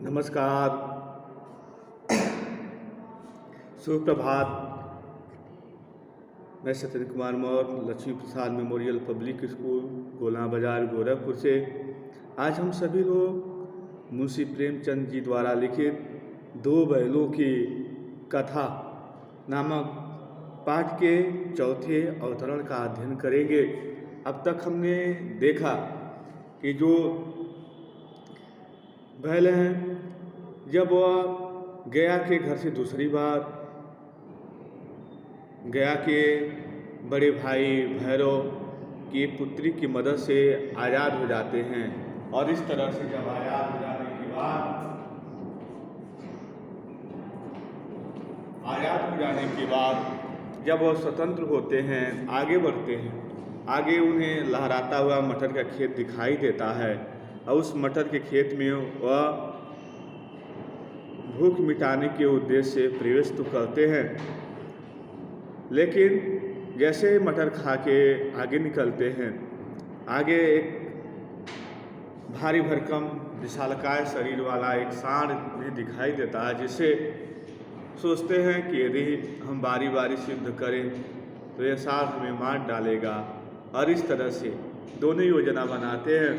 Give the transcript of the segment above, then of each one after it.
नमस्कार, सुप्रभात। मैं सत्येंद्र कुमार मौर्य लक्ष्मी प्रसाद मेमोरियल पब्लिक स्कूल गोला बाजार गोरखपुर से आज हम सभी लोग मुंशी प्रेमचंद जी द्वारा लिखित दो बैलों की कथा नामक पाठ के चौथे अवतरण का अध्ययन करेंगे। अब तक हमने देखा कि जो बैल हैं, जब वह गया के घर से दूसरी बार गया के बड़े भाई भैरव की पुत्री की मदद से आज़ाद हो जाते हैं और इस तरह से जब आज़ाद हो जाने के बाद जब वह स्वतंत्र होते हैं, आगे बढ़ते हैं, आगे उन्हें लहराता हुआ मटर का खेत दिखाई देता है और उस मटर के खेत में वह भूख मिटाने के उद्देश्य से प्रवेश तो करते हैं, लेकिन जैसे मटर खा के आगे निकलते हैं, आगे एक भारी भरकम विशालकाय शरीर वाला एक सांड भी दिखाई देता है, जिससे सोचते हैं कि यदि हम बारी बारी से युद्ध करें तो यह सांड हमें मार डालेगा। और इस तरह से दोनों योजना बनाते हैं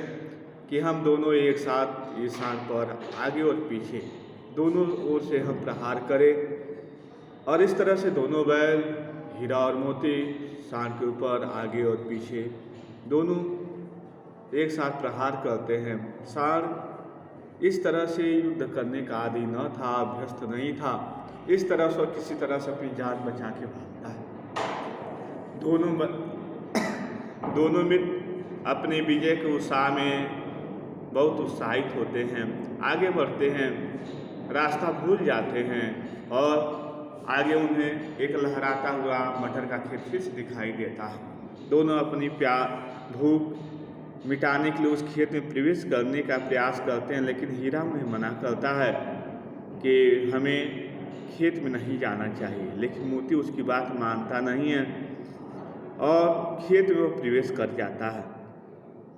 कि हम दोनों एक साथ इस सांड पर आगे और पीछे दोनों ओर से हम प्रहार करें। और इस तरह से दोनों बैल हीरा और मोती सांड के ऊपर आगे और पीछे दोनों एक साथ प्रहार करते हैं। सांड इस तरह से युद्ध करने का आदि न था, अभ्यस्त नहीं था। इस तरह से किसी तरह से अपनी जान बचा के भागता है। दोनों मित्र अपने विजय के उत्साह में बहुत उत्साहित होते हैं, आगे बढ़ते हैं, रास्ता भूल जाते हैं और आगे उन्हें एक लहराता हुआ मटर का खेत फिर से दिखाई देता है। दोनों अपनी भूख मिटाने के लिए उस खेत में प्रवेश करने का प्रयास करते हैं, लेकिन हीरा उन्हें मना करता है कि हमें खेत में नहीं जाना चाहिए। लेकिन मोती उसकी बात मानता नहीं है और खेत में वो प्रवेश कर जाता है।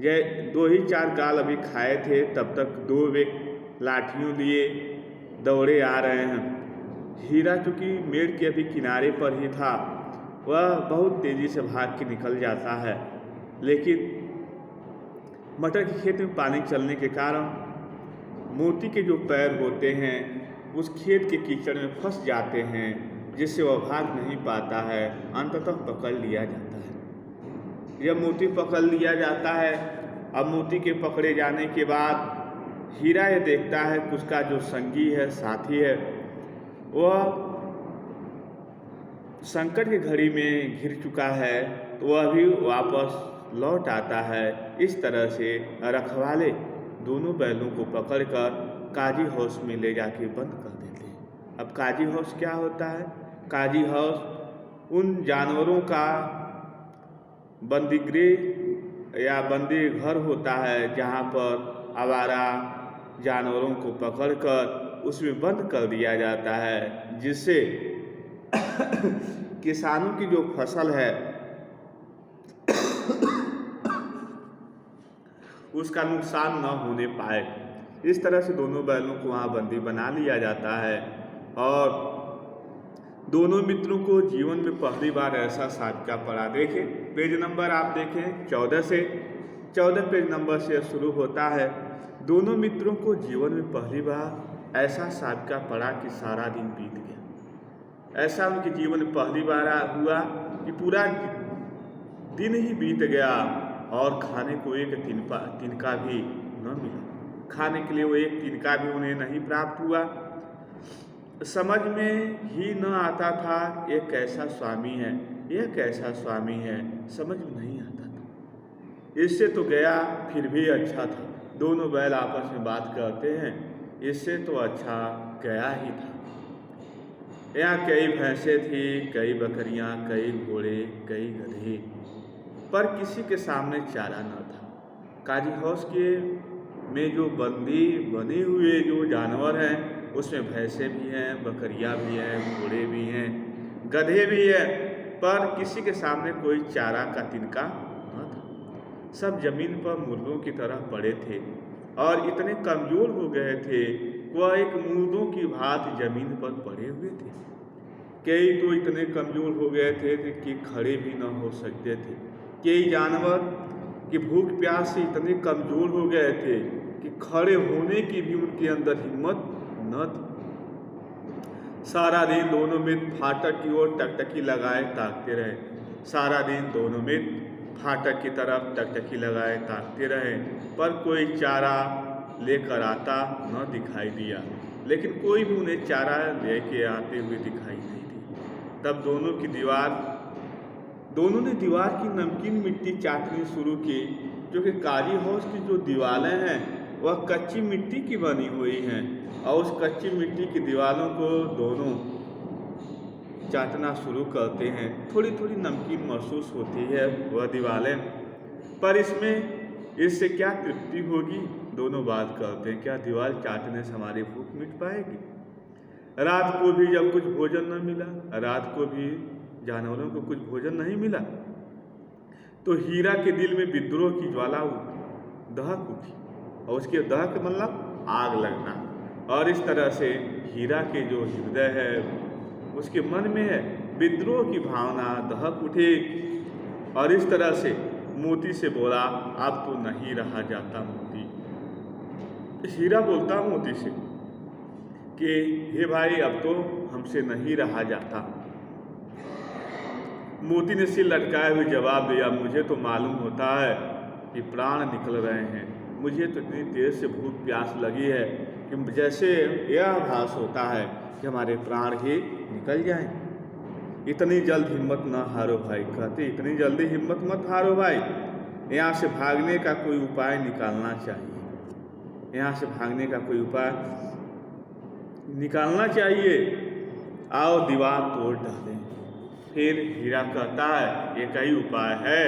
यह 2 ही 4 गाल अभी खाए थे, तब तक 2 व्यक्ति लाठियों लिए दौड़े आ रहे हैं। हीरा चूँकि मेड़ के अभी किनारे पर ही था, वह बहुत तेज़ी से भाग के निकल जाता है, लेकिन मटर के खेत में पानी चलने के कारण मोती के जो पैर होते हैं उस खेत के कीचड़ में फंस जाते हैं, जिससे वह भाग नहीं पाता है। अंततः पकड़ लिया जाता है। जब मोती पकड़ लिया जाता है, अब मोती के पकड़े जाने के बाद हीरा ये देखता है कि उसका जो संगी है, साथी है, वह संकट की घड़ी में घिर चुका है, तो वह भी वापस लौट आता है। इस तरह से रखवाले दोनों बैलों को पकड़कर काजी हाउस में ले जाके बंद कर देते हैं। अब काजी हाउस क्या होता है? काजी हाउस उन जानवरों का बंदीगृह या बंदी घर होता है, जहाँ पर आवारा जानवरों को पकड़कर उसमें बंद कर दिया जाता है, जिससे किसानों की जो फसल है उसका नुकसान न होने पाए। इस तरह से दोनों बैलों को वहाँ बंदी बना लिया जाता है और दोनों मित्रों को जीवन में पहली बार ऐसा साबिका पड़ा। देखें पेज नंबर आप देखें 14 पेज नंबर से शुरू होता है। दोनों मित्रों को जीवन में पहली बार ऐसा साबिका पड़ा कि सारा दिन बीत गया। ऐसा उनके जीवन में पहली बार हुआ कि पूरा दिन ही बीत गया और खाने को एक तिनका भी न मिला। खाने के लिए वो एक तिनका भी उन्हें नहीं प्राप्त हुआ। समझ में ही न आता था ये कैसा स्वामी है, यह कैसा स्वामी है, समझ में नहीं आता था। इससे तो गया फिर भी अच्छा था। दोनों बैल आपस में बात करते हैं, इससे तो अच्छा गया ही था। यहाँ कई भैंसें थी, कई बकरियाँ, कई घोड़े, कई गधे, पर किसी के सामने चारा न था। काजी हाउस के में जो बंदी बने हुए जो जानवर हैं, उसमें भैंसें भी हैं, बकरियाँ भी हैं, घोड़े भी हैं, गधे भी हैं, पर किसी के सामने कोई चारा का तिनका न था। सब जमीन पर मुर्गों की तरह पड़े थे और इतने कमज़ोर हो गए थे वह एक मुर्दों की भांति जमीन पर पड़े हुए थे। कई तो इतने कमजोर हो गए थे कि खड़े भी न हो सकते थे। कई जानवर की भूख प्यास से इतने कमजोर हो गए थे कि खड़े होने की भी उनके अंदर हिम्मत न थी। सारा दिन दोनों मित्र फाटक की ओर टकटकी लगाए ताकते रहे। सारा दिन दोनों मित्र फाटक की तरफ टकटकी लगाए ताकते रहे, पर कोई चारा लेकर आता न दिखाई दिया। लेकिन कोई भी उन्हें चारा लेके आते हुए दिखाई नहीं दी। तब दोनों ने दीवार की नमकीन मिट्टी चाटनी शुरू की, जो कि काजी हाउस की जो दीवारें हैं वह कच्ची मिट्टी की बनी हुई हैं, और उस कच्ची मिट्टी की दीवारों को दोनों चाटना शुरू करते हैं। थोड़ी थोड़ी नमकीन महसूस होती है वह दीवारें, पर इससे क्या तृप्ति होगी? दोनों बात करते हैं, क्या दीवार चाटने से हमारी भूख मिट पाएगी? रात को भी जब कुछ भोजन न मिला, रात को भी जानवरों को कुछ भोजन नहीं मिला, तो हीरा के दिल में विद्रोह की ज्वाला दहक उठी, और उसके दहक मतलब आग लगना। और इस तरह से हीरा के जो हृदय है उसके मन में है विद्रोह की भावना दहक उठी, और इस तरह से मोती से बोला, अब तो नहीं रहा जाता मोती। हीरा बोलता मोती से कि हे भाई, अब तो हमसे नहीं रहा जाता। मोती ने सिर लटकाए हुए जवाब दिया, मुझे तो मालूम होता है कि प्राण निकल रहे हैं। मुझे तो इतनी देर से भूख प्यास लगी है कि जैसे यह आभास होता है कि हमारे प्राण ही निकल जाएं। इतनी जल्द हिम्मत न हारो भाई, कहते इतनी जल्दी हिम्मत मत हारो भाई, यहाँ से भागने का कोई उपाय निकालना चाहिए। यहाँ से भागने का कोई उपाय निकालना चाहिए, आओ दीवार तोड़ डालें। फिर हीरा कहता है एक ही उपाय है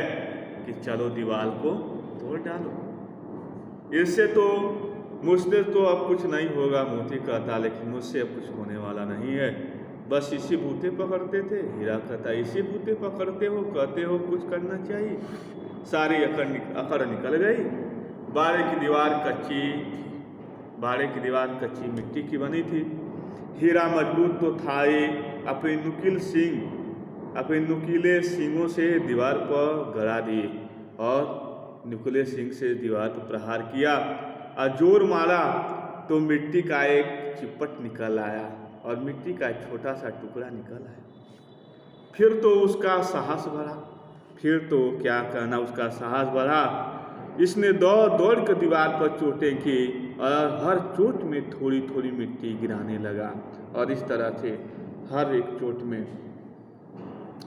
कि चलो दीवार को तोड़ डालो, इससे तो मुझसे तो अब कुछ नहीं होगा। मोती कहता, लेकिन मुझसे अब कुछ होने वाला नहीं है, बस इसी बूते पकड़ते थे। हीरा कहता, इसी बूते पकड़ते हो, कहते हो कुछ करना चाहिए। सारी अकड़ निकल गई। बाड़े की दीवार कच्ची थी, बाड़े की दीवार कच्ची मिट्टी की बनी थी। हीरा मजबूत तो था ही, अपने नुकीले सींगों से दीवार पर गड़ा दिए और नुकीले सींग से दीवार पर प्रहार किया और जोर मारा तो मिट्टी का एक चिपट निकल आया और मिट्टी का एक छोटा सा टुकड़ा निकल आया। फिर तो उसका साहस बढ़ा, फिर तो क्या कहना, उसका साहस बढ़ा। इसने दौड़ कर दीवार पर चोटें की और हर चोट में थोड़ी थोड़ी मिट्टी गिराने लगा, और इस तरह से हर एक चोट में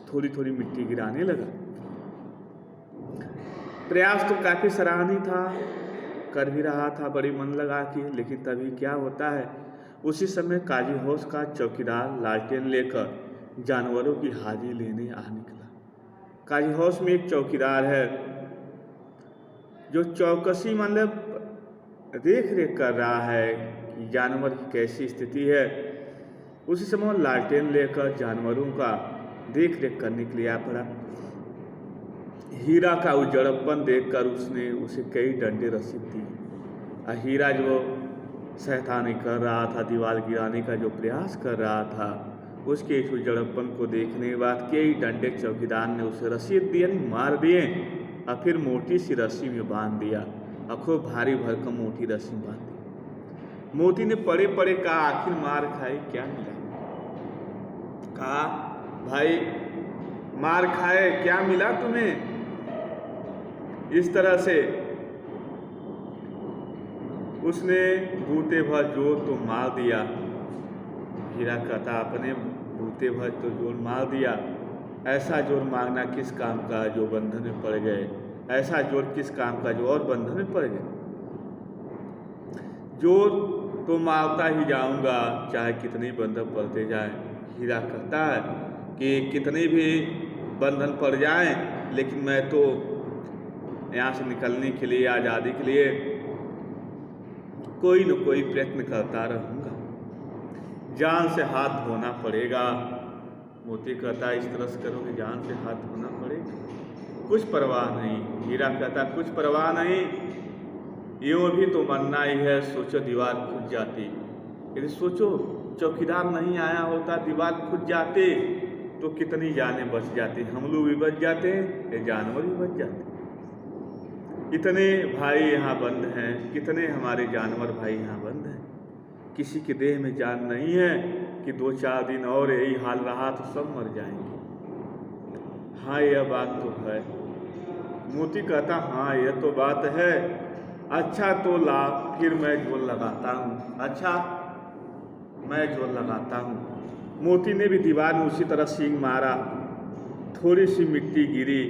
थोड़ी थोड़ी मिट्टी गिराने लगा। प्रयास तो काफ़ी सराहनीय था, कर भी रहा था बड़ी मन लगा के, लेकिन तभी क्या होता है, उसी समय काजी हाउस का चौकीदार लालटेन लेकर जानवरों की हाजिरी लेने आ निकला। काजी हाउस में एक चौकीदार है जो चौकसी मतलब देख रेख कर रहा है कि जानवर की कैसी स्थिति है। उसी समय लालटेन लेकर जानवरों का देख रेख करने के लिए आ पड़ा। हीरा का उजड़पन देखकर उसने उसे कई डंडे रसीद दिए। हीरा जो शैतानी कर रहा था, दीवार गिराने का जो प्रयास कर रहा था, उसके इस उजड़पन को देखने के बाद कई डंडे चौकीदार ने उसे रसीद दिए, मार दिए और फिर मोटी सी रस्सी में बांध दिया और खूब भारी भरकम मोटी रस्सी बांध दी। मोती ने पड़े पड़े कहा, आखिर मार खाई क्या मिला? कहा, भाई मार खाए क्या मिला तुम्हें? इस तरह से उसने बूते भर जोर तो मार दिया। हीरा कहता, अपने बूते भर तो जोर मार दिया, ऐसा जोर मारना किस काम का जो बंधन में पड़ गए, ऐसा जोर किस काम का जो और बंधन में पड़ गए। जोर तो मारता ही जाऊंगा चाहे कितने बंधन पड़ते जाएं। हीरा कहता है कि कितने भी बंधन पड़ जाएं, लेकिन मैं तो यहाँ से निकलने के लिए, आज़ादी के लिए कोई न कोई प्रयत्न करता रहूँगा। जान से हाथ धोना पड़ेगा। मोती कहता, इस तरह से करोगे जान से हाथ धोना पड़ेगा? कुछ परवाह नहीं। हीरा कहता, कुछ परवाह नहीं, यूँ भी तो मरना ही है, सोचो दीवार खुद जाती यदि सोचो चौकीदार नहीं आया होता, दीवार खुद जाते तो कितनी जानें बच जाती, हम लोग भी बच जाते, ये जानवर भी बच जाते। इतने भाई यहाँ बंद हैं, कितने हमारे जानवर भाई यहाँ बंद हैं। किसी के देह में जान नहीं है कि 2-4 दिन और यही हाल रहा तो सब मर जाएंगे। हाँ यह बात तो है। मोती कहता हाँ यह तो बात है, अच्छा तो ला फिर मैं जोल लगाता हूँ, अच्छा मैं जोल लगाता हूँ। मोती ने भी दीवार में उसी तरह सींग मारा, थोड़ी सी मिट्टी गिरी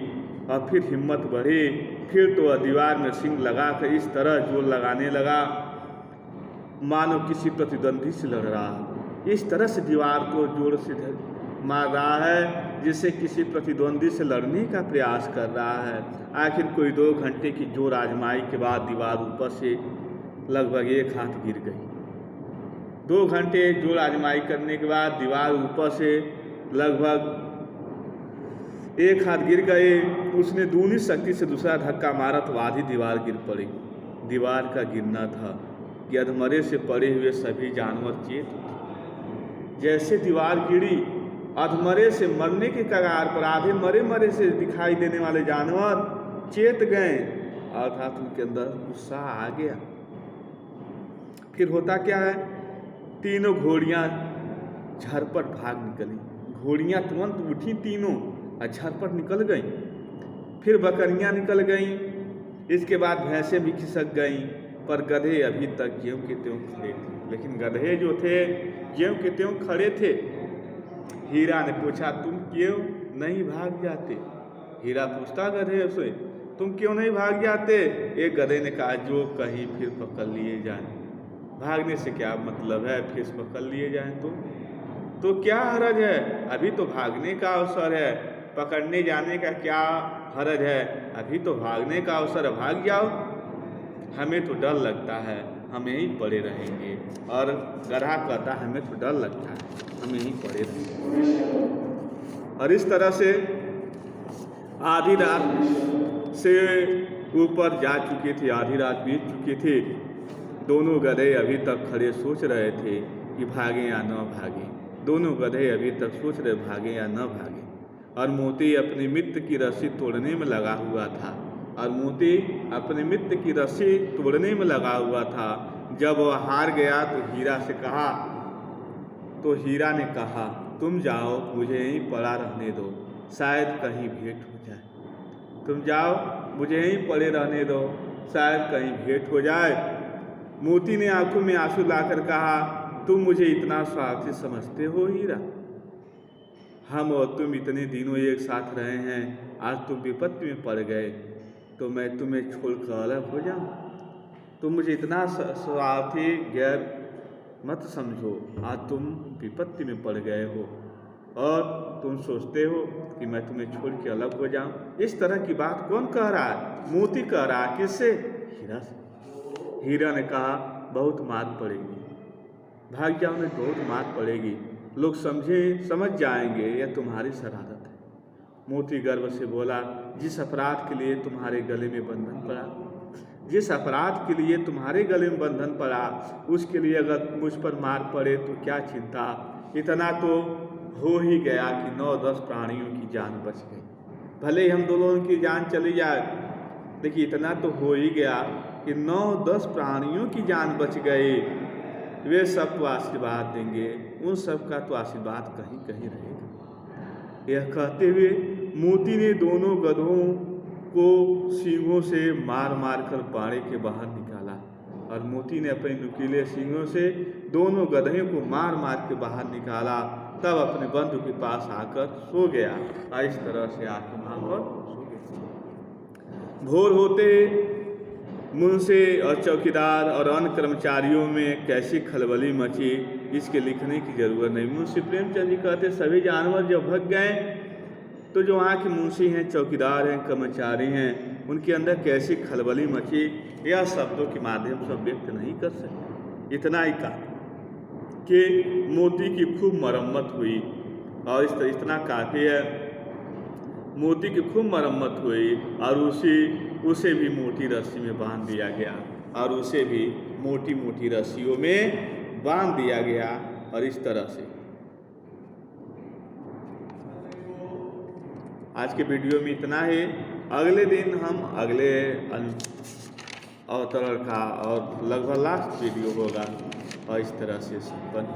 और फिर हिम्मत बढ़ी, फिर तो दीवार में सींग लगा कर इस तरह जोर लगाने लगा मानो किसी प्रतिद्वंदी से लड़ रहा। इस तरह से दीवार को जोर से मार रहा है जिससे किसी प्रतिद्वंदी से लड़ने का प्रयास कर रहा है। आखिर कोई 2 घंटे की जोर आजमाई के बाद दीवार ऊपर से लगभग 1 हाथ गिर गई। 2 घंटे जोर आजमाई करने के बाद दीवार ऊपर से लगभग 1 हाथ गिर गए। उसने दूनी शक्ति से दूसरा धक्का मारा तो आधी दीवार गिर पड़ी। दीवार का गिरना था कि अधमरे से पड़े हुए सभी जानवर चेत उठे। जैसे दीवार गिरी, अधमरे से मरने के कगार पर आधे मरे मरे से दिखाई देने वाले जानवर चेत गए, अर्थात उनके अंदर गुस्सा आ गया। फिर होता क्या है, तीनों घोड़ियाँ झरपट भाग निकली। घोड़ियाँ तुरंत उठी तीनों और झरपट निकल गईं। फिर बकरियाँ निकल गईं, इसके बाद भैंसें भी खिसक गईं, पर गधे अभी तक ज्यों के त्यों खड़े थे। लेकिन गधे जो थे ज्यों के त्यों खड़े थे। हीरा ने पूछा तुम क्यों नहीं भाग जाते? हीरा पूछता गधे से तुम क्यों नहीं भाग जाते? एक गधे ने कहा जो कहीं फिर पकड़ लिए जाए। भागने से क्या मतलब है, फिर पकड़ लिए जाएं तो क्या हरज है? अभी तो भागने का अवसर है, पकड़ने जाने का क्या हरज है? अभी तो भागने का अवसर है, भाग जाओ। हमें तो डर लगता है, हम यहीं पड़े रहेंगे। और गधा कहता हमें तो डर लगता है, हम यहीं पड़े रहेंगे। और इस तरह से आधी रात से ऊपर जा चुकी थी, आधी रात बीत चुकी थी। दोनों गधे अभी तक खड़े सोच रहे थे कि भागें या न भागें। दोनों गधे अभी तक सोच रहे भागें या न भागें। और मोती अपने मित्र की रस्सी तोड़ने में लगा हुआ था। जब वह हार गया तो हीरा ने कहा तुम जाओ, मुझे यहीं पड़ा रहने दो, शायद कहीं भेंट हो जाए। तुम जाओ, मुझे यहीं पड़े रहने दो, शायद कहीं भेंट हो जाए। मोती ने आंखों में आंसू लाकर कहा तुम मुझे इतना स्वार्थी समझते हो हीरा? हम और तुम इतने दिनों एक साथ रहे हैं, आज तुम विपत्ति में पड़ गए तो मैं तुम्हें छोड़कर अलग हो जाऊं? तुम मुझे इतना स्वार्थी गैर मत समझो। आज तुम विपत्ति में पड़ गए हो और तुम सोचते हो कि मैं तुम्हें छोड़ के अलग हो जाऊं। इस तरह की बात कौन कह रहा है? मोती कह रहा है। किससे? हीरा से। हीरा ने कहा बहुत मार पड़ेगी, भाग जाओ में बहुत मार पड़ेगी, लोग समझ जाएंगे यह तुम्हारी शरारत है। मोती गर्व से बोला जिस अपराध के लिए तुम्हारे गले में बंधन पड़ा, उसके लिए अगर मुझ पर मार पड़े तो क्या चिंता। इतना तो हो ही गया कि 9-10 प्राणियों की जान बच गई। भले ही हम दोनों की जान चली जाए, देखिए इतना तो हो ही गया कि 9-10 प्राणियों की जान बच गई। वे सब तो आशीर्वाद देंगे, उन सब का तो आशीर्वाद कहीं कहीं रहेगा। यह कहते हुए मोती ने दोनों गधों को सींगों से मार मार कर बाड़े के बाहर निकाला। और मोती ने अपने नुकीले सींगों से दोनों गधों को मार मार के बाहर निकाला, तब अपने बंधु के पास आकर सो गया। और इस तरह से आके वहाँ पर सो गया। भोर होते मुंशी और चौकीदार और अन्य कर्मचारियों में कैसी खलबली मची, इसके लिखने की जरूरत नहीं। मुंशी प्रेमचंद जी कहते सभी जानवर जब भग गए तो जो वहाँ के मुंशी हैं, चौकीदार हैं, कर्मचारी हैं, उनके अंदर कैसी खलबली मची यह शब्दों के माध्यम से व्यक्त नहीं कर सकते। इतना ही कहा कि मोती की खूब मरम्मत हुई और इतना काफ़ी है। मोती की खूब मरम्मत हुई और उसे भी मोटी रस्सी में बांध दिया गया और उसे भी मोटी मोटी रस्सियों में बांध दिया गया। और इस तरह से आज के वीडियो में इतना ही। अगले दिन हम अगले अवतरण का और लगभग लास्ट वीडियो होगा और इस तरह से संपन्न